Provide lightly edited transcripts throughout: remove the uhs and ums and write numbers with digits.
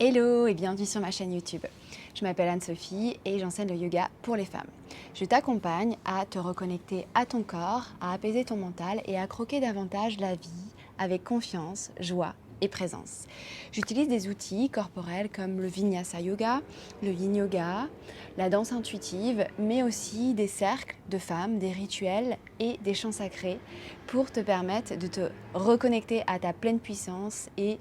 Hello et bienvenue sur ma chaîne YouTube. Je m'appelle Anne-Sophie et j'enseigne le yoga pour les femmes. Je t'accompagne à te reconnecter à ton corps, à apaiser ton mental et à croquer davantage la vie avec confiance, joie et présence. J'utilise des outils corporels comme le Vinyasa Yoga, le Yin Yoga, la danse intuitive, mais aussi des cercles de femmes, des rituels et des chants sacrés pour te permettre de te reconnecter à ta pleine puissance et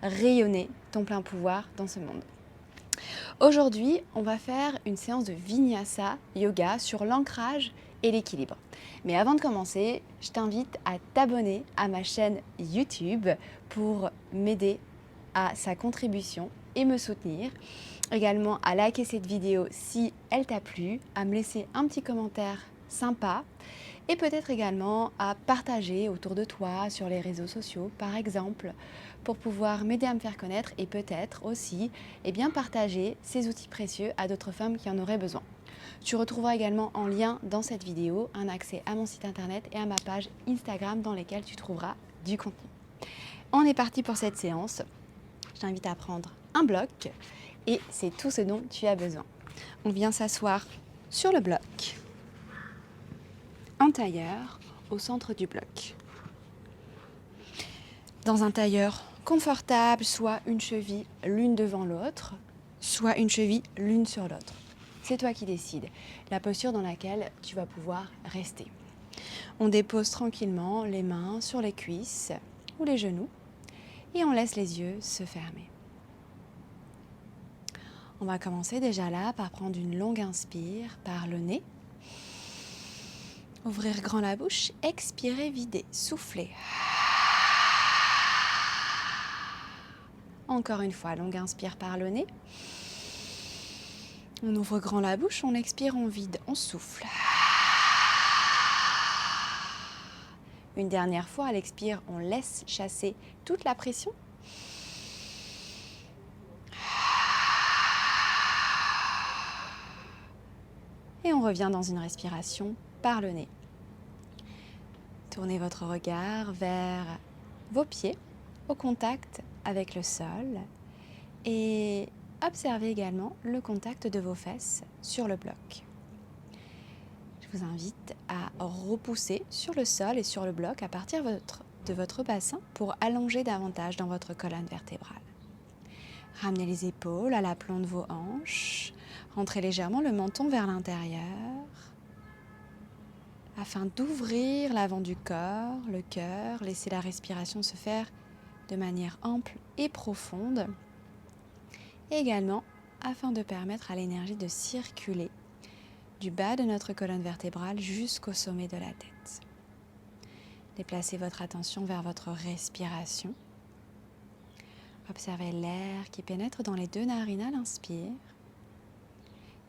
rayonner ton plein pouvoir dans ce monde. Aujourd'hui, on va faire une séance de Vinyasa Yoga sur l'ancrage et l'équilibre. Mais avant de commencer, je t'invite à t'abonner à ma chaîne YouTube pour m'aider à sa contribution et me soutenir. Également à liker cette vidéo si elle t'a plu, à me laisser un petit commentaire sympa et peut-être également à partager autour de toi sur les réseaux sociaux par exemple pour pouvoir m'aider à me faire connaître et peut-être aussi partager ces outils précieux à d'autres femmes qui en auraient besoin. Tu retrouveras également en lien dans cette vidéo un accès à mon site internet et à ma page Instagram dans lesquelles tu trouveras du contenu. On est parti pour cette séance. Je t'invite à prendre un bloc et c'est tout ce dont tu as besoin. On vient s'asseoir sur le bloc, en tailleur, au centre du bloc. Dans un tailleur confortable, soit une cheville l'une devant l'autre, soit une cheville l'une sur l'autre. C'est toi qui décides la posture dans laquelle tu vas pouvoir rester. On dépose tranquillement les mains sur les cuisses ou les genoux et on laisse les yeux se fermer. On va commencer déjà là par prendre une longue inspire par le nez. Ouvrir grand la bouche, expirer, vider, souffler. Encore une fois, longue inspire par le nez. On ouvre grand la bouche, on expire, on vide, on souffle. Une dernière fois, à l'expire, on laisse chasser toute la pression. Et on revient dans une respiration par le nez. Tournez votre regard vers vos pieds, au contact avec le sol. Et observez également le contact de vos fesses sur le bloc. Je vous invite à repousser sur le sol et sur le bloc à partir de votre bassin pour allonger davantage dans votre colonne vertébrale. Ramenez les épaules à l'aplomb de vos hanches. Rentrez légèrement le menton vers l'intérieur afin d'ouvrir l'avant du corps, le cœur. Laissez la respiration se faire de manière ample et profonde. Et également afin de permettre à l'énergie de circuler du bas de notre colonne vertébrale jusqu'au sommet de la tête. Déplacez votre attention vers votre respiration. Observez l'air qui pénètre dans les deux narines à l'inspire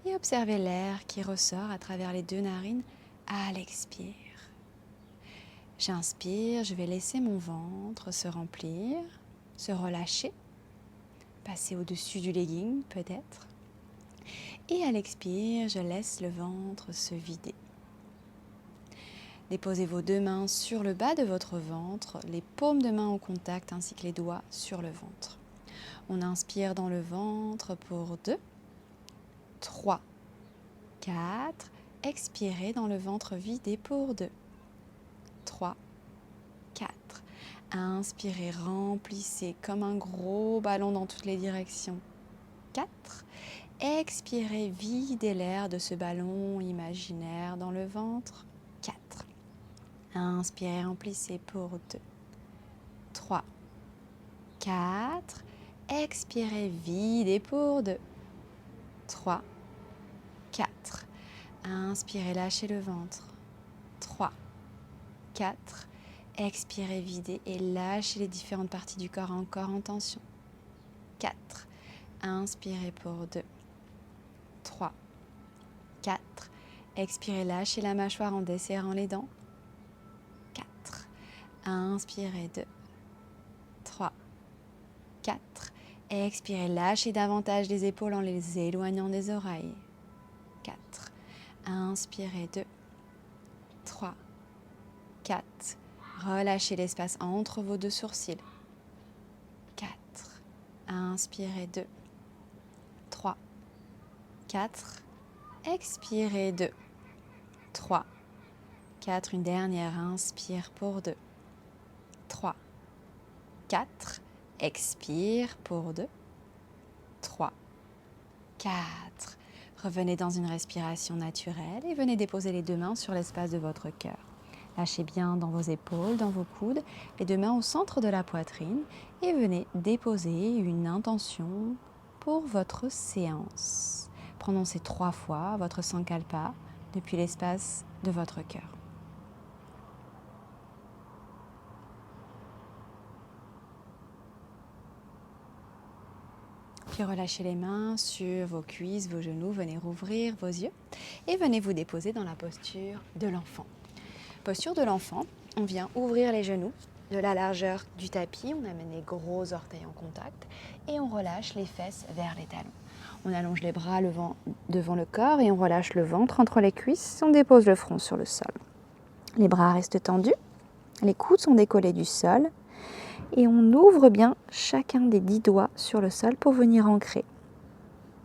et observez l'air qui ressort à travers les deux narines à l'expire. J'inspire, je vais laisser mon ventre se remplir, se relâcher, passer au-dessus du legging peut-être. Et à l'expire, je laisse le ventre se vider. Déposez vos deux mains sur le bas de votre ventre, les paumes de main au contact ainsi que les doigts sur le ventre. On inspire dans le ventre pour 2, 3, 4. Expirez dans le ventre vidé pour 2, 3, 4. Inspirez, remplissez comme un gros ballon dans toutes les directions. 4. Expirez, videz l'air de ce ballon imaginaire dans le ventre. 4. Inspirez, remplissez pour 2, 3, 4. Expirez, videz pour 2, 3, 4. Inspirez, lâchez le ventre. 3, 4. Expirez, videz et lâchez les différentes parties du corps encore en tension. 4. Inspirez pour 2, 3, 4. Expirez, lâchez la mâchoire en desserrant les dents. 4. Inspirez, 2, 3, 4. Expirez, lâchez davantage les épaules en les éloignant des oreilles. 4. Inspirez, 2, 3, 4. Relâchez l'espace entre vos deux sourcils. 4. Inspirez 2, 3, 4. Expirez 2, 3, 4. Une dernière. Inspire pour 2, 3, 4. Expire pour 2, 3, 4. Revenez dans une respiration naturelle et venez déposer les deux mains sur l'espace de votre cœur. Lâchez bien dans vos épaules, dans vos coudes, les deux mains au centre de la poitrine et venez déposer une intention pour votre séance. Prononcez 3 fois votre Sankalpa depuis l'espace de votre cœur. Puis relâchez les mains sur vos cuisses, vos genoux, venez rouvrir vos yeux et venez vous déposer dans la posture de l'enfant. Posture de l'enfant, on vient ouvrir les genoux de la largeur du tapis, on amène les gros orteils en contact et on relâche les fesses vers les talons. On allonge les bras devant le corps et on relâche le ventre entre les cuisses, on dépose le front sur le sol. Les bras restent tendus, les coudes sont décollés du sol et on ouvre bien chacun des 10 doigts sur le sol pour venir ancrer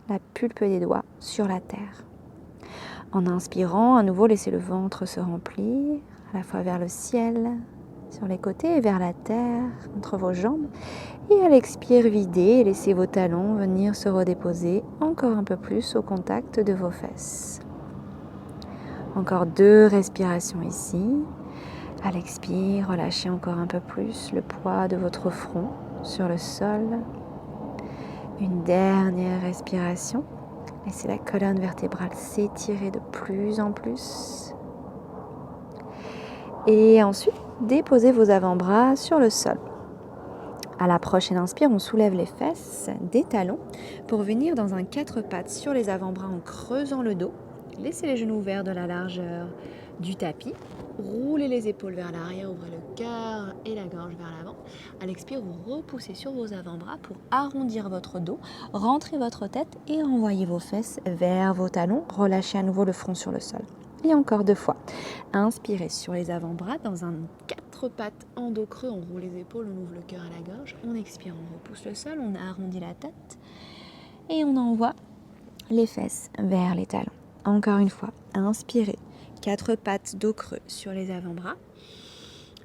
la pulpe des doigts sur la terre. En inspirant, à nouveau, laissez le ventre se remplir, à la fois vers le ciel, sur les côtés et vers la terre, entre vos jambes. Et à l'expire, videz et laissez vos talons venir se redéposer encore un peu plus au contact de vos fesses. Encore 2 respirations ici. À l'expire, relâchez encore un peu plus le poids de votre front sur le sol. Une dernière respiration. Laissez la colonne vertébrale s'étirer de plus en plus. Et ensuite, déposez vos avant-bras sur le sol. À la prochaine inspire, on soulève les fesses des talons pour venir dans un 4 pattes sur les avant-bras en creusant le dos. Laissez les genoux ouverts de la largeur du tapis. Roulez les épaules vers l'arrière, ouvrez le cœur et la gorge vers l'avant. À l'expire, vous repoussez sur vos avant-bras pour arrondir votre dos, rentrez votre tête et renvoyez vos fesses vers vos talons. Relâchez à nouveau le front sur le sol. Et encore 2 fois. Inspirez sur les avant-bras dans un 4 pattes en dos creux. On roule les épaules, on ouvre le cœur à la gorge. On expire, on repousse le sol, on arrondit la tête et on envoie les fesses vers les talons. Encore une fois, inspirez. 4 pattes dos creux sur les avant-bras.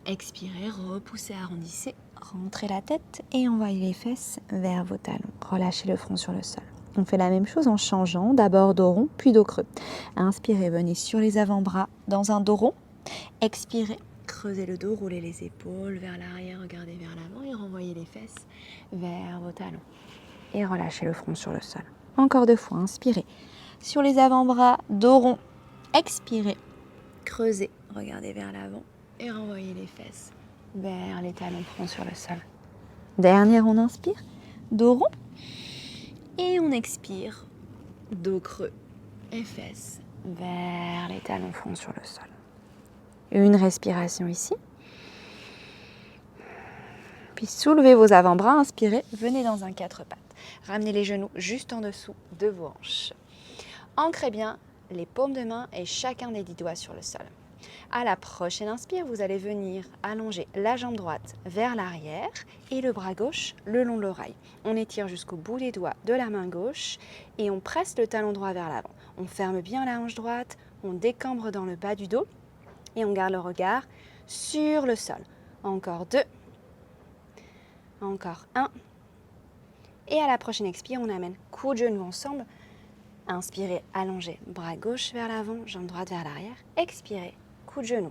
Expirez, repoussez, arrondissez, rentrez la tête et envoyez les fesses vers vos talons. Relâchez le front sur le sol. On fait la même chose en changeant, d'abord dos rond, puis dos creux. Inspirez, venez sur les avant-bras dans un dos rond. Expirez, creusez le dos, roulez les épaules vers l'arrière, regardez vers l'avant et renvoyez les fesses vers vos talons. Et relâchez le front sur le sol. Encore 2 fois, inspirez. Sur les avant-bras, dos rond. Expirez, creusez, regardez vers l'avant et renvoyez les fesses vers les talons, front sur le sol. Dernière, on inspire, dos rond. Et on expire, dos creux et fesses vers les talons, front sur le sol. Une respiration ici. Puis soulevez vos avant-bras, inspirez, venez dans un 4 pattes. Ramenez les genoux juste en dessous de vos hanches. Ancrez bien les paumes de main et chacun des 10 doigts sur le sol. À la prochaine inspire, vous allez venir allonger la jambe droite vers l'arrière et le bras gauche le long de l'oreille. On étire jusqu'au bout des doigts de la main gauche et on presse le talon droit vers l'avant. On ferme bien la hanche droite, on décambre dans le bas du dos et on garde le regard sur le sol. Encore 2, encore 1. Et à la prochaine expire, on amène coude genou ensemble. Inspirez, allongez, bras gauche vers l'avant, jambe droite vers l'arrière. Expirez, coup de genou.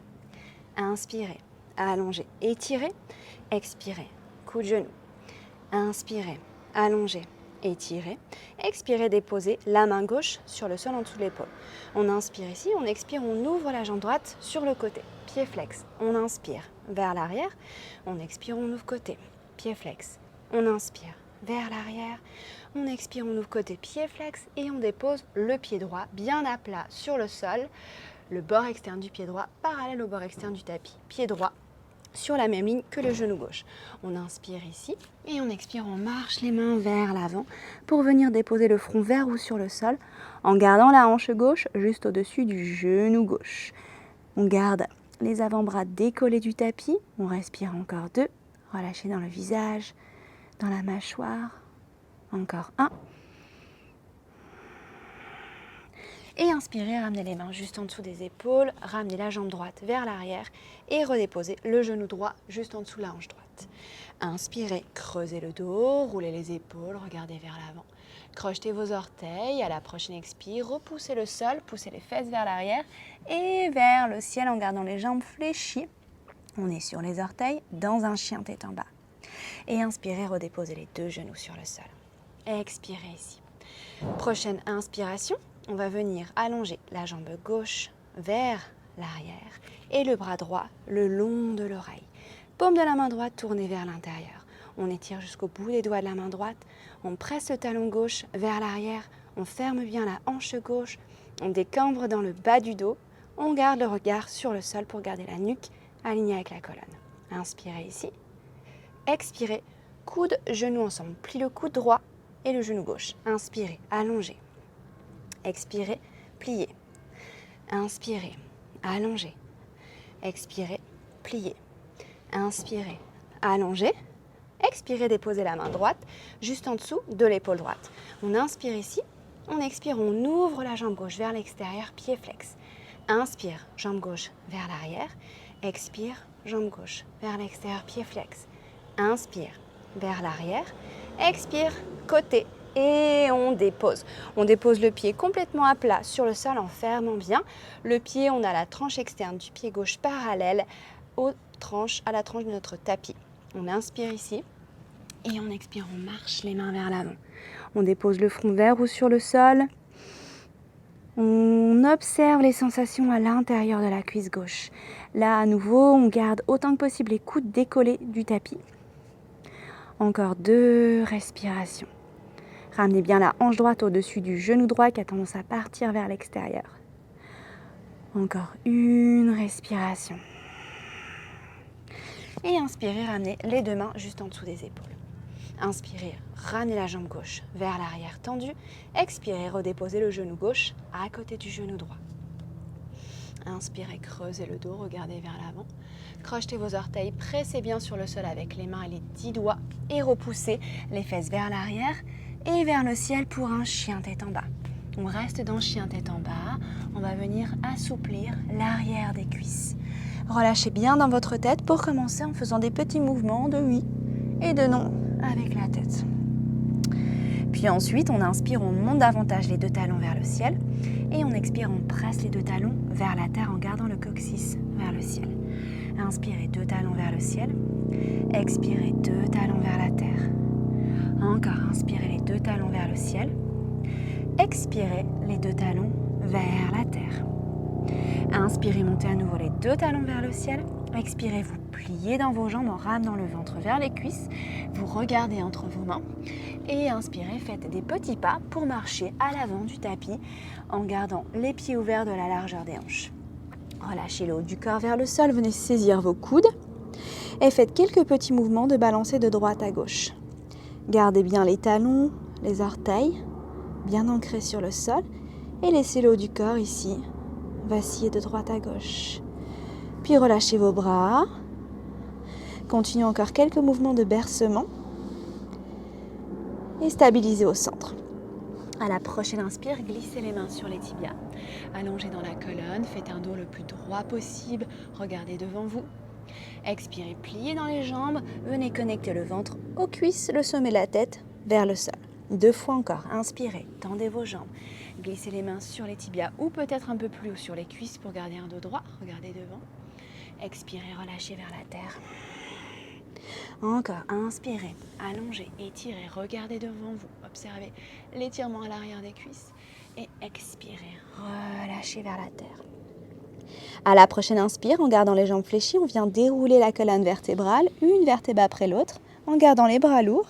Inspirez, allongez, étirez. Expirez, coup de genou. Inspirez, allongez, étirez. Expirez, déposez la main gauche sur le sol en dessous de l'épaule. On inspire ici, on expire, on ouvre la jambe droite sur le côté. Pied flex. On inspire vers l'arrière. On expire, on ouvre côté. Pied flex. On inspire vers l'arrière. On expire, on ouvre côté pied flex et on dépose le pied droit bien à plat sur le sol. Le bord externe du pied droit parallèle au bord externe du tapis. Pied droit sur la même ligne que le genou gauche. On inspire ici et on expire, on marche les mains vers l'avant pour venir déposer le front vers ou sur le sol en gardant la hanche gauche juste au-dessus du genou gauche. On garde les avant-bras décollés du tapis. On respire encore 2. Relâchez dans le visage, dans la mâchoire. Encore 1. Et inspirez, ramenez les mains juste en dessous des épaules, ramenez la jambe droite vers l'arrière et redéposez le genou droit juste en dessous de la hanche droite. Inspirez, creusez le dos, roulez les épaules, regardez vers l'avant. Crochetez vos orteils, à la prochaine expire, repoussez le sol, poussez les fesses vers l'arrière et vers le ciel en gardant les jambes fléchies. On est sur les orteils dans un chien tête en bas. Et inspirez, redéposez les deux genoux sur le sol. Expirez ici. Prochaine inspiration. On va venir allonger la jambe gauche vers l'arrière et le bras droit le long de l'oreille. Paume de la main droite tournée vers l'intérieur. On étire jusqu'au bout des doigts de la main droite. On presse le talon gauche vers l'arrière. On ferme bien la hanche gauche. On décambre dans le bas du dos. On garde le regard sur le sol pour garder la nuque alignée avec la colonne. Inspirez ici. Expirez. Coude, genou ensemble. Plie le coude droit et le genou gauche. Inspirez, allongez. Expirez, pliez. Inspirez, allongez. Expirez, pliez. Inspirez, allongez. Expirez, déposez la main droite juste en dessous de l'épaule droite. On inspire ici. On expire, on ouvre la jambe gauche vers l'extérieur, pied flex. Inspire, jambe gauche vers l'arrière. Expire, jambe gauche vers l'extérieur, pied flex. Inspire, vers l'arrière. Expire, côté. Et on dépose. On dépose le pied complètement à plat sur le sol en fermant bien. Le pied, on a la tranche externe du pied gauche parallèle à la tranche de notre tapis. On inspire ici et on expire, on marche les mains vers l'avant. On dépose le front vers ou sur le sol. On observe les sensations à l'intérieur de la cuisse gauche. Là, à nouveau, on garde autant que possible les coudes décollés du tapis. Encore 2 respirations. Ramenez bien la hanche droite au-dessus du genou droit qui a tendance à partir vers l'extérieur. Encore 1 respiration. Et inspirez, ramenez les 2 mains juste en dessous des épaules. Inspirez, ramenez la jambe gauche vers l'arrière tendue. Expirez, redéposez le genou gauche à côté du genou droit. Inspirez, creusez le dos, regardez vers l'avant. Crochetez vos orteils, pressez bien sur le sol avec les mains et les 10 doigts et repoussez les fesses vers l'arrière et vers le ciel pour un chien tête en bas. On reste dans chien tête en bas. On va venir assouplir l'arrière des cuisses. Relâchez bien dans votre tête pour commencer en faisant des petits mouvements de oui et de non avec la tête. Puis ensuite, on inspire, on monte davantage les 2 talons vers le ciel. Et on expire, on presse les 2 talons vers la terre en gardant le coccyx vers le ciel. Inspirez, 2 talons vers le ciel. Expirez, 2 talons vers la terre. Encore, inspirez les 2 talons vers le ciel. Expirez les 2 talons vers la terre. Inspirez, montez à nouveau les 2 talons vers le ciel. Expirez, vous pliez dans vos jambes en ramenant le ventre vers les cuisses. Vous regardez entre vos mains. Et inspirez, faites des petits pas pour marcher à l'avant du tapis en gardant les pieds ouverts de la largeur des hanches. Relâchez le haut du corps vers le sol, venez saisir vos coudes et faites quelques petits mouvements de balancer de droite à gauche. Gardez bien les talons, les orteils, bien ancrés sur le sol et laissez le haut du corps ici vaciller de droite à gauche. Puis relâchez vos bras. Continuez encore quelques mouvements de bercement et stabilisez au centre. À la prochaine inspire, glissez les mains sur les tibias. Allongez dans la colonne, faites un dos le plus droit possible, regardez devant vous. Expirez, pliez dans les jambes, venez connecter le ventre aux cuisses, le sommet de la tête vers le sol. 2 fois encore, inspirez, tendez vos jambes, glissez les mains sur les tibias ou peut-être un peu plus haut sur les cuisses pour garder un dos droit, regardez devant. Expirez, relâchez vers la terre. Encore, inspirez, allongez, étirez, regardez devant vous, observez l'étirement à l'arrière des cuisses et expirez, relâchez vers la terre. À la prochaine inspire, en gardant les jambes fléchies, on vient dérouler la colonne vertébrale, une vertèbre après l'autre, en gardant les bras lourds.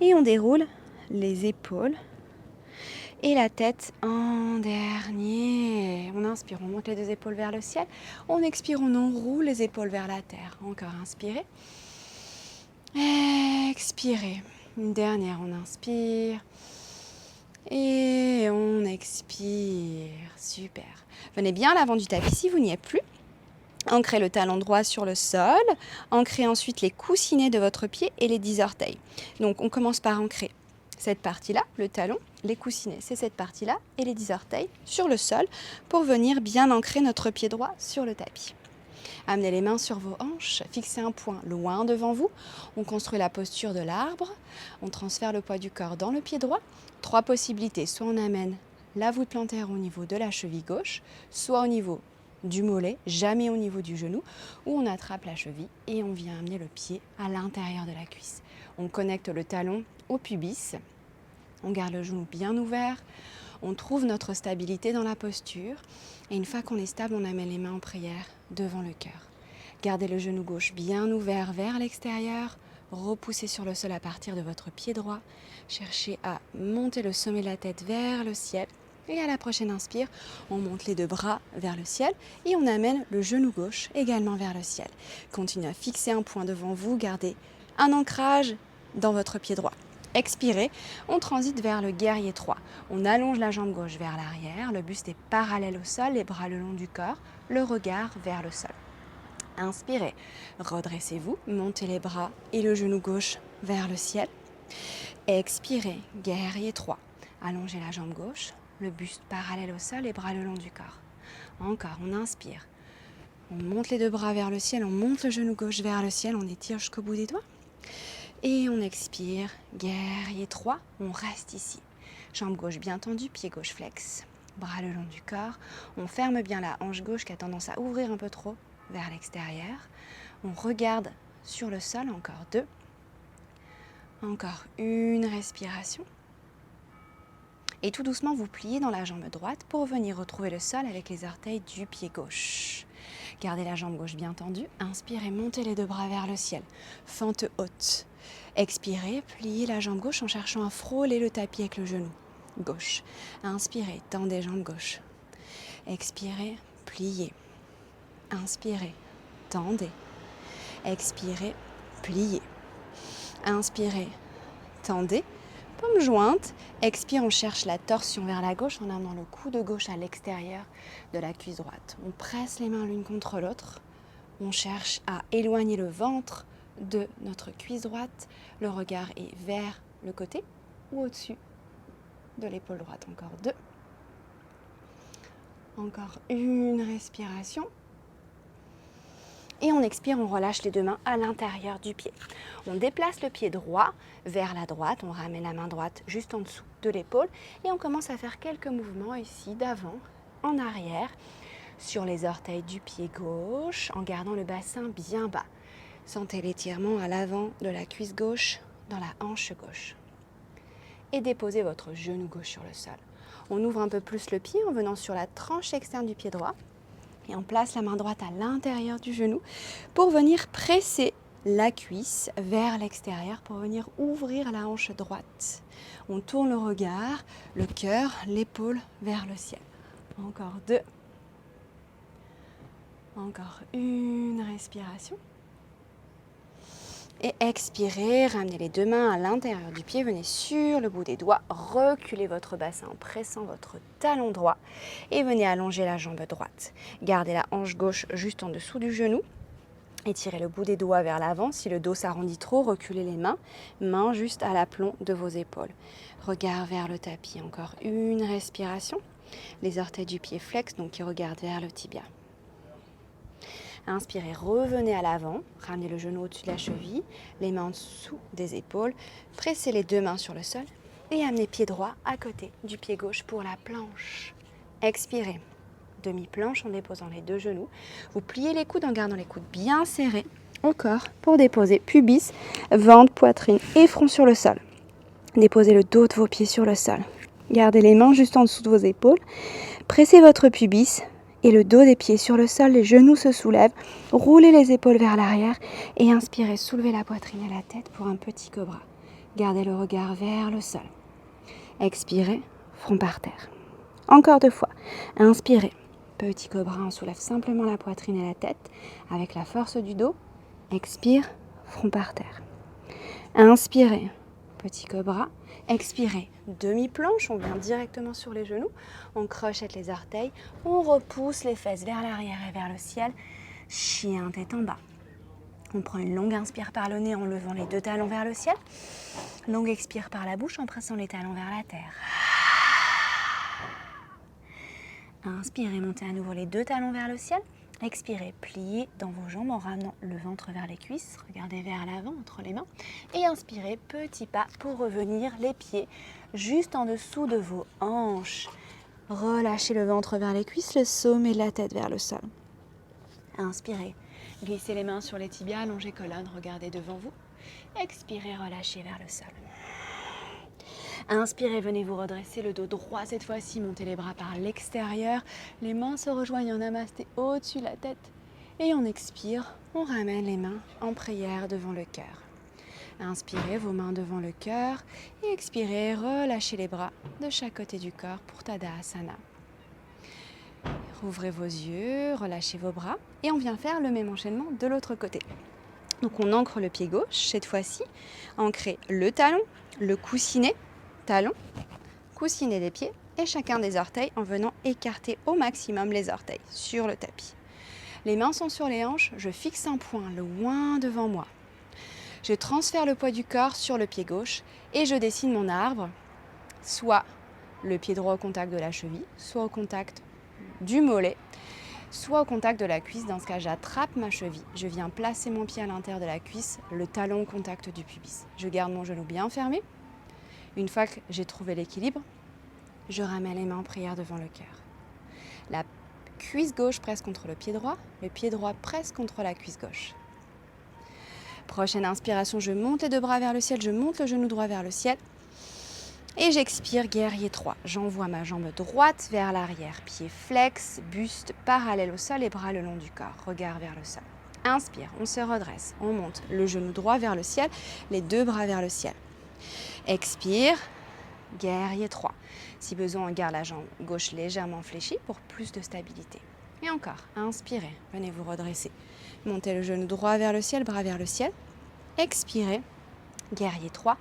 Et on déroule les épaules et la tête en dernier. On inspire, on monte les 2 épaules vers le ciel. On expire, on enroule les épaules vers la terre. Encore inspirez. Expirez. Une dernière, on inspire. Et on expire. Super. Venez bien à l'avant du tapis si vous n'y êtes plus. Ancrez le talon droit sur le sol. Ancrez ensuite les coussinets de votre pied et les 10 orteils. Donc on commence par ancrer cette partie-là, le talon, les coussinets, c'est cette partie-là, et les 10 orteils sur le sol pour venir bien ancrer notre pied droit sur le tapis. Amenez les mains sur vos hanches, fixez un point loin devant vous. On construit la posture de l'arbre, on transfère le poids du corps dans le pied droit. 3 possibilités, soit on amène la voûte plantaire au niveau de la cheville gauche, soit au niveau du mollet, jamais au niveau du genou, ou on attrape la cheville et on vient amener le pied à l'intérieur de la cuisse. On connecte le talon au pubis, on garde le genou bien ouvert, on trouve notre stabilité dans la posture et une fois qu'on est stable, on amène les mains en prière devant le cœur. Gardez le genou gauche bien ouvert vers l'extérieur, repoussez sur le sol à partir de votre pied droit, cherchez à monter le sommet de la tête vers le ciel et à la prochaine inspire, on monte les 2 bras vers le ciel et on amène le genou gauche également vers le ciel. Continuez à fixer un point devant vous, gardez un ancrage dans votre pied droit. Expirez, on transite vers le guerrier 3. On allonge la jambe gauche vers l'arrière, le buste est parallèle au sol, les bras le long du corps, le regard vers le sol. Inspirez, redressez-vous, montez les bras et le genou gauche vers le ciel. Expirez, guerrier 3. Allongez la jambe gauche, le buste parallèle au sol, les bras le long du corps. Encore, on inspire. On monte les 2 bras vers le ciel, on monte le genou gauche vers le ciel, on étire jusqu'au bout des doigts. Et on expire, guerrier 3, on reste ici. Jambe gauche bien tendue, pied gauche flex, bras le long du corps. On ferme bien la hanche gauche qui a tendance à ouvrir un peu trop vers l'extérieur. On regarde sur le sol, encore 2. Encore une respiration. Et tout doucement, vous pliez dans la jambe droite pour venir retrouver le sol avec les orteils du pied gauche. Gardez la jambe gauche bien tendue. Inspirez, montez les 2 bras vers le ciel. Fente haute. Expirez, pliez la jambe gauche en cherchant à frôler le tapis avec le genou gauche. Inspirez, tendez jambe gauche. Expirez, pliez. Inspirez, tendez. Expirez, pliez. Inspirez, tendez. Paume jointe. Expire, on cherche la torsion vers la gauche en amenant le coude gauche à l'extérieur de la cuisse droite. On presse les mains l'une contre l'autre. On cherche à éloigner le ventre de notre cuisse droite. Le regard est vers le côté ou au-dessus de l'épaule droite. Encore 2. Encore une respiration. Et on expire, on relâche les 2 mains à l'intérieur du pied. On déplace le pied droit vers la droite, on ramène la main droite juste en dessous de l'épaule et on commence à faire quelques mouvements ici d'avant, en arrière, sur les orteils du pied gauche, en gardant le bassin bien bas. Sentez l'étirement à l'avant de la cuisse gauche, dans la hanche gauche. Et déposez votre genou gauche sur le sol. On ouvre un peu plus le pied en venant sur la tranche externe du pied droit. Et on place la main droite à l'intérieur du genou pour venir presser la cuisse vers l'extérieur, pour venir ouvrir la hanche droite. On tourne le regard, le cœur, l'épaule vers le ciel. Encore 2. Encore une respiration. Et expirez, ramenez les 2 mains à l'intérieur du pied, venez sur le bout des doigts, reculez votre bassin en pressant votre talon droit et venez allonger la jambe droite. Gardez la hanche gauche juste en dessous du genou, étirez le bout des doigts vers l'avant. Si le dos s'arrondit trop, reculez les mains, mains juste à l'aplomb de vos épaules. Regard vers le tapis, encore une respiration. Les orteils du pied flex, donc qui regardent vers le tibia. Inspirez, revenez à l'avant, ramenez le genou au-dessus de la cheville, les mains en dessous des épaules, pressez les 2 mains sur le sol et amenez pied droit à côté du pied gauche pour la planche. Expirez, demi-planche en déposant les 2 genoux. Vous pliez les coudes en gardant les coudes bien serrés au corps pour déposer pubis, ventre, poitrine et front sur le sol. Déposez le dos de vos pieds sur le sol. Gardez les mains juste en dessous de vos épaules. Pressez votre pubis et le dos des pieds sur le sol, les genoux se soulèvent, roulez les épaules vers l'arrière et inspirez, soulevez la poitrine et la tête pour un petit cobra. Gardez le regard vers le sol. Expirez, front par terre. Encore 2 fois. Inspirez, petit cobra, on soulève simplement la poitrine et la tête avec la force du dos. Expire, front par terre. Inspirez, petit cobra. Expirez, demi-planche, on vient directement sur les genoux, on crochette les orteils, on repousse les fesses vers l'arrière et vers le ciel, chien tête en bas. On prend une longue inspire par le nez en levant les deux talons vers le ciel. Longue expire par la bouche en pressant les talons vers la terre. Inspirez, montez à nouveau les deux talons vers le ciel. Expirez, pliez dans vos jambes en ramenant le ventre vers les cuisses. Regardez vers l'avant entre les mains. Et inspirez, petit pas pour revenir les pieds juste en dessous de vos hanches. Relâchez le ventre vers les cuisses, le sommet de la tête vers le sol. Inspirez, glissez les mains sur les tibias, allongez colonne, regardez devant vous. Expirez, relâchez vers le sol. Inspirez, venez vous redresser le dos droit cette fois-ci, montez les bras par l'extérieur. Les mains se rejoignent en namasté au-dessus de la tête. Et on expire, on ramène les mains en prière devant le cœur. Inspirez vos mains devant le cœur et expirez, relâchez les bras de chaque côté du corps pour Tadasana. Rouvrez vos yeux, relâchez vos bras et on vient faire le même enchaînement de l'autre côté. Donc on ancre le pied gauche, cette fois-ci, ancrez le talon, le coussinet, talon, coussinet des pieds et chacun des orteils en venant écarter au maximum les orteils sur le tapis. Les mains sont sur les hanches, je fixe un point loin devant moi. Je transfère le poids du corps sur le pied gauche et je dessine mon arbre, soit le pied droit au contact de la cheville, soit au contact du mollet, soit au contact de la cuisse. Dans ce cas, j'attrape ma cheville, je viens placer mon pied à l'intérieur de la cuisse, le talon au contact du pubis. Je garde mon genou bien fermé. Une fois que j'ai trouvé l'équilibre, je ramène les mains en prière devant le cœur. La cuisse gauche presse contre le pied droit presse contre la cuisse gauche. Prochaine inspiration, je monte les deux bras vers le ciel, je monte le genou droit vers le ciel. Et j'expire, guerrier 3. J'envoie ma jambe droite vers l'arrière, pied flex, buste parallèle au sol et bras le long du corps, regard vers le sol. Inspire, on se redresse, on monte le genou droit vers le ciel, les deux bras vers le ciel. Expire, guerrier 3. Si besoin, on garde la jambe gauche légèrement fléchie pour plus de stabilité. Et encore, inspirez, venez vous redresser. Montez le genou droit vers le ciel, bras vers le ciel. Expirez, guerrier 3,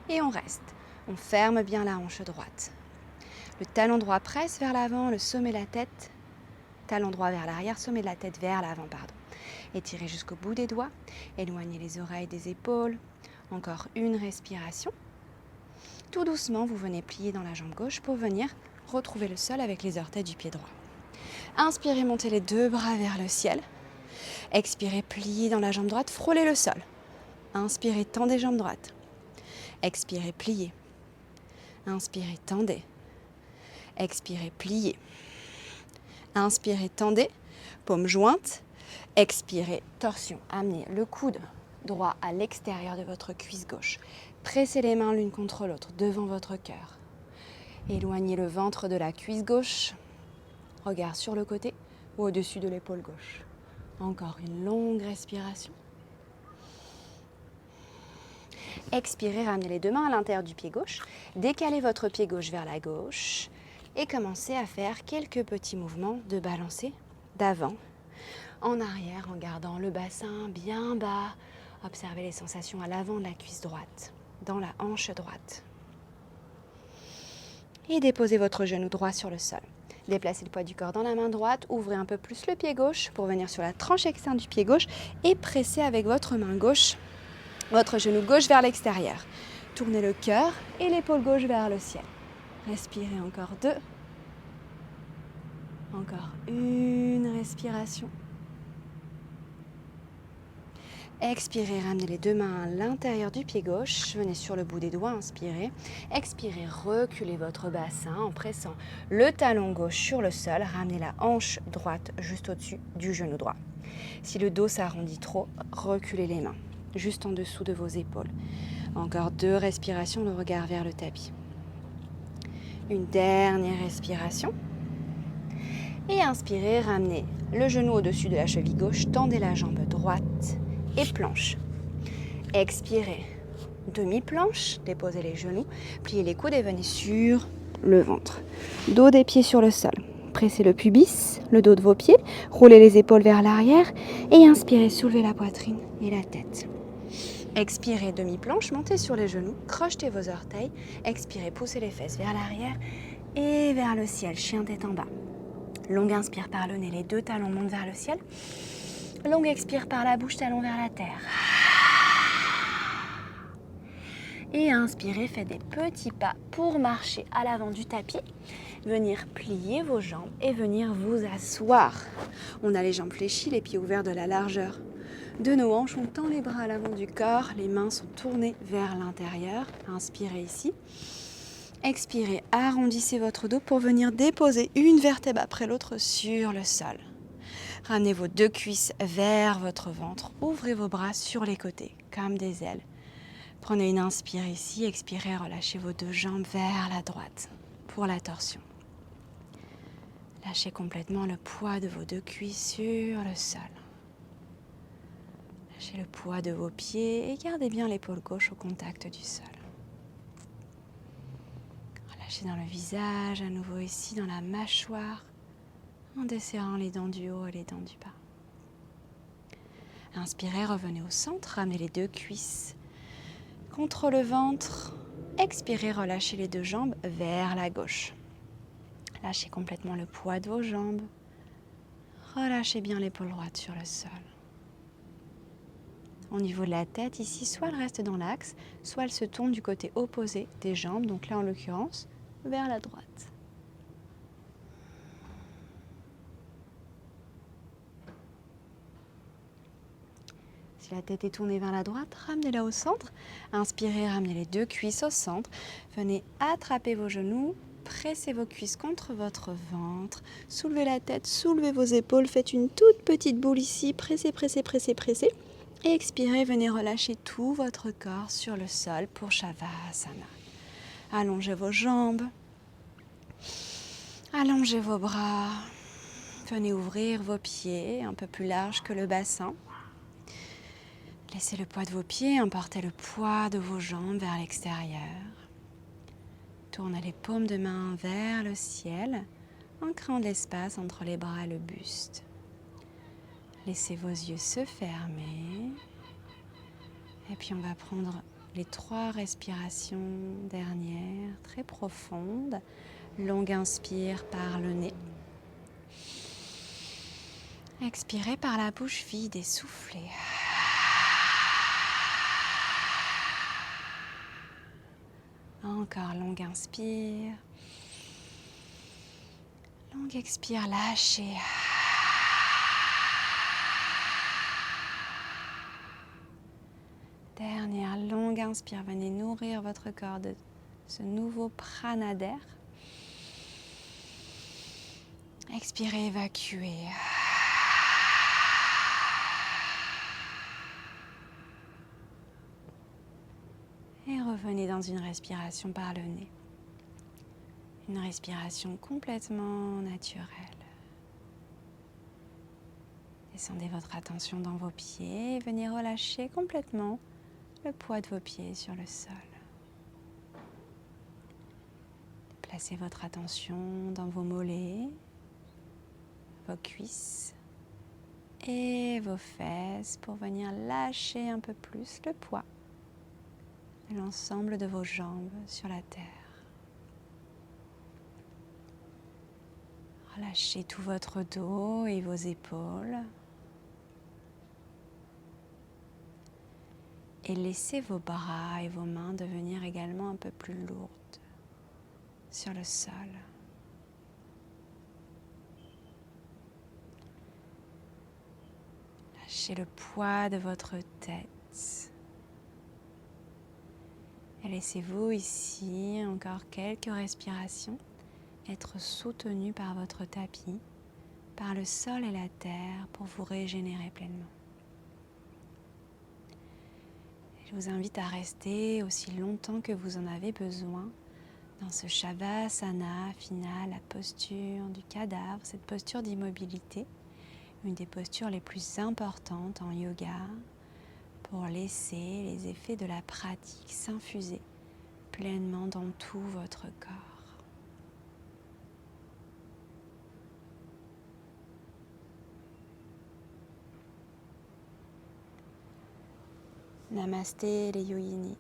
et on reste. On ferme bien la hanche droite. Le talon droit presse vers l'avant, le sommet de la tête. Talon droit vers l'arrière, sommet de la tête vers l'avant, pardon. Étirez jusqu'au bout des doigts. Éloignez les oreilles des épaules. Encore une respiration. Tout doucement, vous venez plier dans la jambe gauche pour venir retrouver le sol avec les orteils du pied droit. Inspirez, montez les deux bras vers le ciel. Expirez, pliez dans la jambe droite, frôlez le sol. Inspirez, tendez jambe droite. Expirez, pliez. Inspirez, tendez. Expirez, pliez. Inspirez, tendez. Paume jointe. Expirez, torsion. Amenez le coude droit à l'extérieur de votre cuisse gauche. Pressez les mains l'une contre l'autre devant votre cœur. Éloignez le ventre de la cuisse gauche. Regard sur le côté ou au-dessus de l'épaule gauche. Encore une longue respiration. Expirez, ramenez les deux mains à l'intérieur du pied gauche. Décalez votre pied gauche vers la gauche et commencez à faire quelques petits mouvements de balancer d'avant en arrière en gardant le bassin bien bas. Observez les sensations à l'avant de la cuisse droite, dans la hanche droite. Et déposez votre genou droit sur le sol. Déplacez le poids du corps dans la main droite, ouvrez un peu plus le pied gauche pour venir sur la tranche externe du pied gauche et pressez avec votre main gauche, votre genou gauche vers l'extérieur. Tournez le cœur et l'épaule gauche vers le ciel. Respirez encore 2. Encore une respiration. Expirez, ramenez les deux mains à l'intérieur du pied gauche. Venez sur le bout des doigts, inspirez. Expirez, reculez votre bassin en pressant le talon gauche sur le sol. Ramenez la hanche droite juste au-dessus du genou droit. Si le dos s'arrondit trop, reculez les mains, juste en dessous de vos épaules. Encore 2 respirations, le regard vers le tapis. Une dernière respiration. Et inspirez, ramenez le genou au-dessus de la cheville gauche, tendez la jambe droite et planche. Expirez, demi-planche, déposez les genoux, pliez les coudes et venez sur le ventre. Dos des pieds sur le sol. Pressez le pubis, le dos de vos pieds, roulez les épaules vers l'arrière et inspirez, soulevez la poitrine et la tête. Expirez, demi-planche, montez sur les genoux, crochetez vos orteils. Expirez, poussez les fesses vers l'arrière et vers le ciel, chien tête en bas. Longue inspire par le nez, les 2 talons montent vers le ciel. Longue expire par la bouche, talon vers la terre. Et inspirez, faites des petits pas pour marcher à l'avant du tapis. Venir plier vos jambes et venir vous asseoir. On a les jambes fléchies, les pieds ouverts de la largeur de nos hanches. On tend les bras à l'avant du corps, les mains sont tournées vers l'intérieur. Inspirez ici. Expirez, arrondissez votre dos pour venir déposer une vertèbre après l'autre sur le sol. Ramenez vos 2 cuisses vers votre ventre. Ouvrez vos bras sur les côtés, comme des ailes. Prenez une inspire ici, expirez, relâchez vos 2 jambes vers la droite pour la torsion. Lâchez complètement le poids de vos 2 cuisses sur le sol. Lâchez le poids de vos pieds et gardez bien l'épaule gauche au contact du sol. Relâchez dans le visage, à nouveau ici dans la mâchoire, en desserrant les dents du haut et les dents du bas. Inspirez, revenez au centre, ramenez les 2 cuisses contre le ventre. Expirez, relâchez les 2 jambes vers la gauche. Lâchez complètement le poids de vos jambes. Relâchez bien l'épaule droite sur le sol. Au niveau de la tête, ici, soit elle reste dans l'axe, soit elle se tourne du côté opposé des jambes, donc là en l'occurrence, vers la droite. Si la tête est tournée vers la droite, ramenez-la au centre. Inspirez, ramenez les 2 cuisses au centre. Venez attraper vos genoux, pressez vos cuisses contre votre ventre. Soulevez la tête, soulevez vos épaules. Faites une toute petite boule ici. Pressez, pressez, pressez, pressez. Et expirez, venez relâcher tout votre corps sur le sol pour Shavasana. Allongez vos jambes. Allongez vos bras. Venez ouvrir vos pieds un peu plus large que le bassin. Laissez le poids de vos pieds emporter le poids de vos jambes vers l'extérieur. Tournez les paumes de main vers le ciel en créant de l'espace entre les bras et le buste. Laissez vos yeux se fermer. Et puis on va prendre les 3 respirations dernières, très profondes. Longue inspire par le nez. Expirez par la bouche vide et soufflez. Encore longue inspire. Longue expire, lâchez. Dernière longue inspire, venez nourrir votre corps de ce nouveau prana d'air. Expirez, évacuez. Et revenez dans une respiration par le nez. Une respiration complètement naturelle. Descendez votre attention dans vos pieds et venez relâcher complètement le poids de vos pieds sur le sol. Placez votre attention dans vos mollets, vos cuisses et vos fesses pour venir lâcher un peu plus le poids de l'ensemble de vos jambes sur la terre. Relâchez tout votre dos et vos épaules. Et laissez vos bras et vos mains devenir également un peu plus lourdes sur le sol. Lâchez le poids de votre tête. Et laissez-vous ici, encore quelques respirations, être soutenu par votre tapis, par le sol et la terre pour vous régénérer pleinement. Je vous invite à rester aussi longtemps que vous en avez besoin dans ce Shavasana final, la posture du cadavre, cette posture d'immobilité, une des postures les plus importantes en yoga pour laisser les effets de la pratique s'infuser pleinement dans tout votre corps. Namasté les yogini.